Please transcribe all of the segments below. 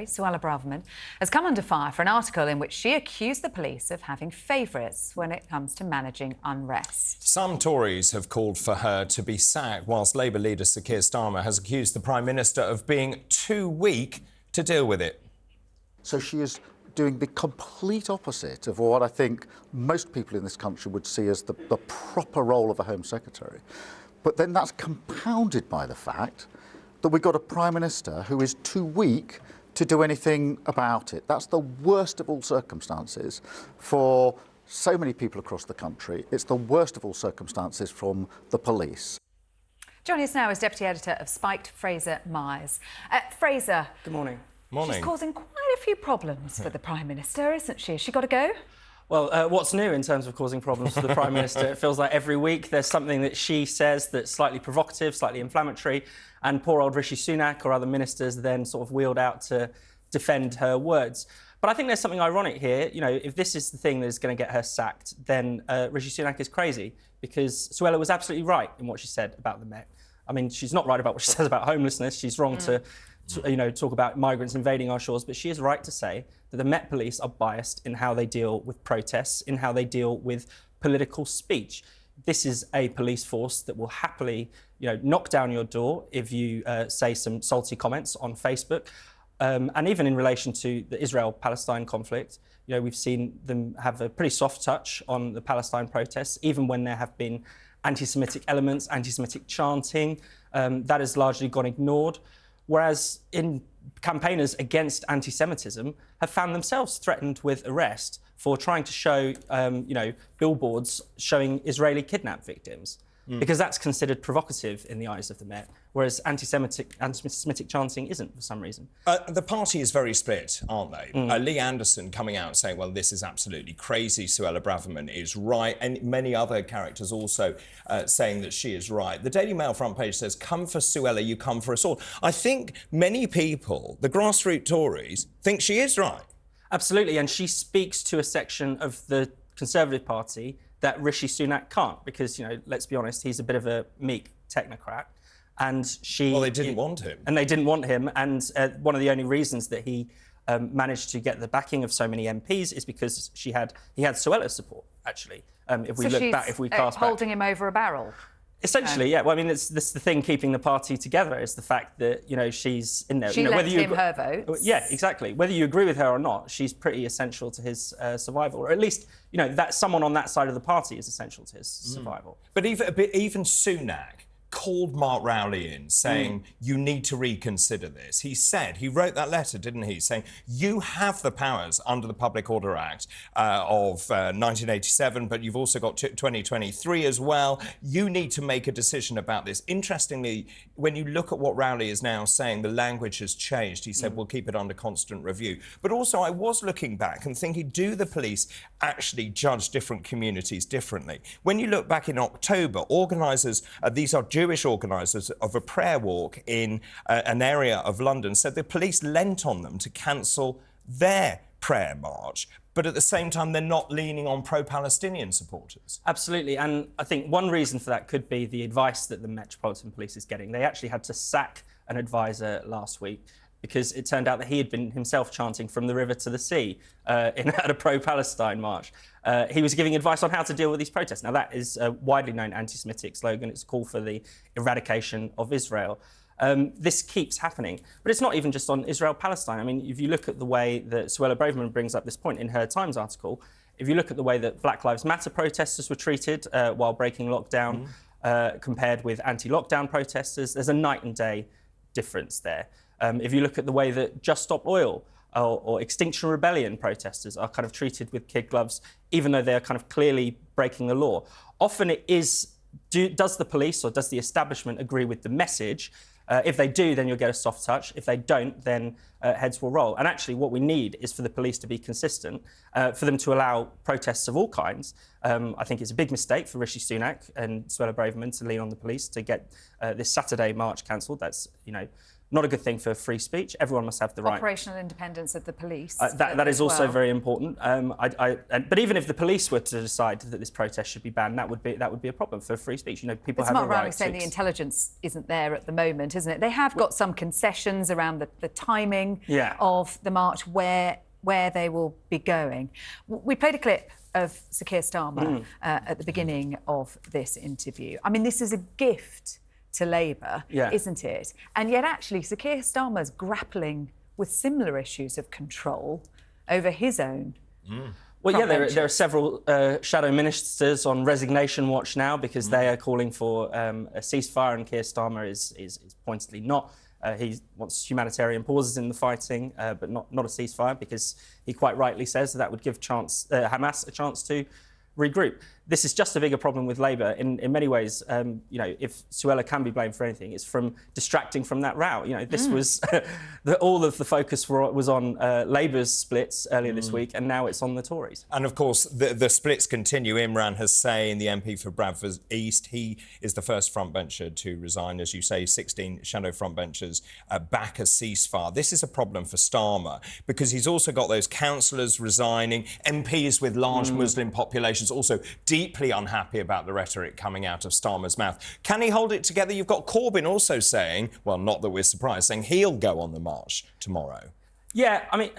Suella Braverman has come under fire for an article in which she accused the police of having favourites when it comes to managing unrest. Some Tories have called for her to be sacked, whilst Labour leader Sir Keir Starmer has accused the Prime Minister of being too weak to deal with it. So she is doing the complete opposite of what I think most people in this country would see as the proper role of a Home Secretary. But then that's compounded by the fact that we've got a Prime Minister who is too weak to do anything about it. That's the worst of all circumstances for so many people across the country. It's the worst of all circumstances from the police. Joining us now is Deputy Editor of Spiked, Fraser Myers. Fraser. Good morning. Morning. She's causing quite a few problems for the Prime Minister, isn't she? Has she got to go? Well, what's new in terms of causing problems for the Prime Minister? It feels like every week there's something that she says that's slightly provocative, slightly inflammatory, and poor old Rishi Sunak or other ministers then sort of wheeled out to defend her words. But I think there's something ironic here. You know, if this is the thing that's going to get her sacked, then Rishi Sunak is crazy, because Suella was absolutely right in what she said about the Met. I mean, she's not right about what she says about homelessness. She's wrong to talk about migrants invading our shores, but she is right to say that the Met Police are biased in how they deal with protests, in how they deal with political speech. This is a police force that will happily, knock down your door if you say some salty comments on Facebook. And even in relation to the Israel-Palestine conflict, we've seen them have a pretty soft touch on the Palestine protests, even when there have been anti-Semitic elements, anti-Semitic chanting. That has largely gone ignored. Whereas in campaigners against anti-Semitism have found themselves threatened with arrest for trying to show, billboards showing Israeli kidnap victims, because that's considered provocative in the eyes of the Met, whereas anti-Semitic chanting isn't for some reason. The party is very split, aren't they? Lee Anderson coming out saying, well, this is absolutely crazy, Suella Braverman is right, and many other characters also saying that she is right. The Daily Mail front page says, come for Suella, you come for us all. I think many people, the grassroots Tories, think she is right. Absolutely, and she speaks to a section of the Conservative Party that Rishi Sunak can't, because, let's be honest, he's a bit of a meek technocrat. And she... Well, they didn't want him. And they didn't want him, and one of the only reasons that he managed to get the backing of so many MPs is because he had Suella's support, actually, if we look back, if we cast back. Holding him over a barrel? Essentially, yeah. Well, I mean, it's the thing keeping the party together is the fact that, she's in there. She lent him her votes. Yeah, exactly. Whether you agree with her or not, she's pretty essential to his survival. Or at least, that someone on that side of the party is essential to his survival. But even Sunak called Mark Rowley in, saying, you need to reconsider this. He wrote that letter, didn't he, saying, you have the powers under the Public Order Act of 1987, but you've also got 2023 as well. You need to make a decision about this. Interestingly, when you look at what Rowley is now saying, the language has changed. He said, we'll keep it under constant review. But also, I was looking back and thinking, do the police actually judge different communities differently? When you look back in October, organisers, these are Jewish organisers of a prayer walk in an area of London, said the police lent on them to cancel their prayer march, but at the same time they're not leaning on pro-Palestinian supporters. Absolutely, and I think one reason for that could be the advice that the Metropolitan Police is getting. They actually had to sack an advisor last week because it turned out that he had been himself chanting from the river to the sea at a pro-Palestine march. He was giving advice on how to deal with these protests. Now, that is a widely known anti-Semitic slogan. It's a call for the eradication of Israel. This keeps happening. But it's not even just on Israel-Palestine. I mean, if you look at the way that Suella Braverman brings up this point in her Times article, if you look at the way that Black Lives Matter protesters were treated while breaking lockdown compared with anti-lockdown protesters, there's a night and day difference there. If you look at the way that Just Stop Oil or Extinction Rebellion protesters are kind of treated with kid gloves, even though they're kind of clearly breaking the law, often it is, does the police or does the establishment agree with the message? If they do, then you'll get a soft touch. If they don't, then heads will roll. And actually, what we need is for the police to be consistent, for them to allow protests of all kinds. I think it's a big mistake for Rishi Sunak and Suella Braverman to lean on the police to get this Saturday march cancelled. That's, not a good thing for free speech. Everyone must have the right. Operational independence of the police. That is also well. very important. But even if the police were to decide that this protest should be banned, that would be a problem for free speech. You know, people have a right. Mark saying the intelligence isn't there at the moment, isn't it? They have got some concessions around the timing of the march, where they will be going. We played a clip of Sir Keir Starmer at the beginning of this interview. I mean, this is a gift to Labour, isn't it? And yet, actually, Sir Keir Starmer's grappling with similar issues of control over his own. Well, yeah, there are several shadow ministers on resignation watch now because they are calling for a ceasefire, and Keir Starmer is pointedly not. He wants humanitarian pauses in the fighting, but not a ceasefire, because he quite rightly says that would give Hamas a chance to regroup. This is just a bigger problem with Labour. In many ways, you know, if Suella can be blamed for anything, it's from distracting from that row. You know, this was all of the focus was on Labour's splits earlier this week, and now it's on the Tories. And of course, the splits continue. Imran Hussain, the MP for Bradford East, he is the first frontbencher to resign. As you say, 16 shadow frontbenchers back a ceasefire. This is a problem for Starmer because he's also got those councillors resigning, MPs with large Muslim populations also deeply unhappy about the rhetoric coming out of Starmer's mouth. Can he hold it together? You've got Corbyn also saying, well, not that we're surprised, saying he'll go on the march tomorrow. Yeah, I mean,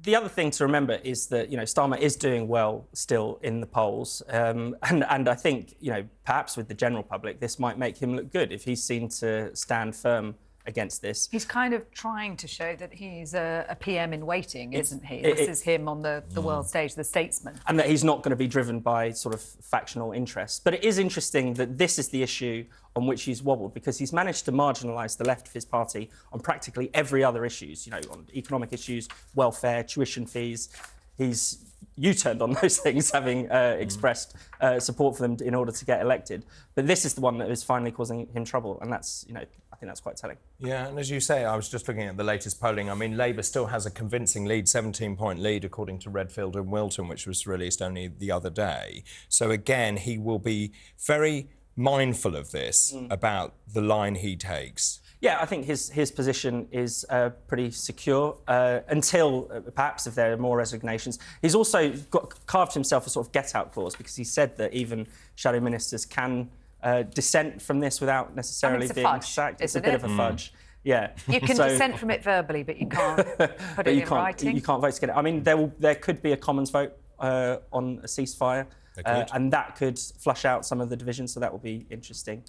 the other thing to remember is that, you know, Starmer is doing well still in the polls. And I think, you know, perhaps with the general public, this might make him look good if he's seen to stand firm against this. He's kind of trying to show that he's a PM in waiting, isn't he? This is him on the world stage, the statesman. And that he's not going to be driven by sort of factional interests. But it is interesting that this is the issue on which he's wobbled, because he's managed to marginalise the left of his party on practically every other issues, you know, on economic issues, welfare, tuition fees. He's U-turned on those things, having expressed support for them in order to get elected. But this is the one that is finally causing him trouble, and that's, you know, I think that's quite telling. Yeah, and as you say, I was just looking at the latest polling. I mean, Labour still has a convincing lead, 17-point lead, according to Redfield and Wilton, which was released only the other day. So again, he will be very mindful of this, about the line he takes. Yeah, I think his position is pretty secure until perhaps if there are more resignations. He's also carved himself a sort of get-out clause, because he said that even shadow ministers can dissent from this without necessarily being sacked. It's a bit of a fudge. Yeah. You can dissent from it verbally, but you can't put it in writing. You can't vote to get it. I mean, there could be a Commons vote on a ceasefire, and that could flush out some of the divisions, so that will be interesting.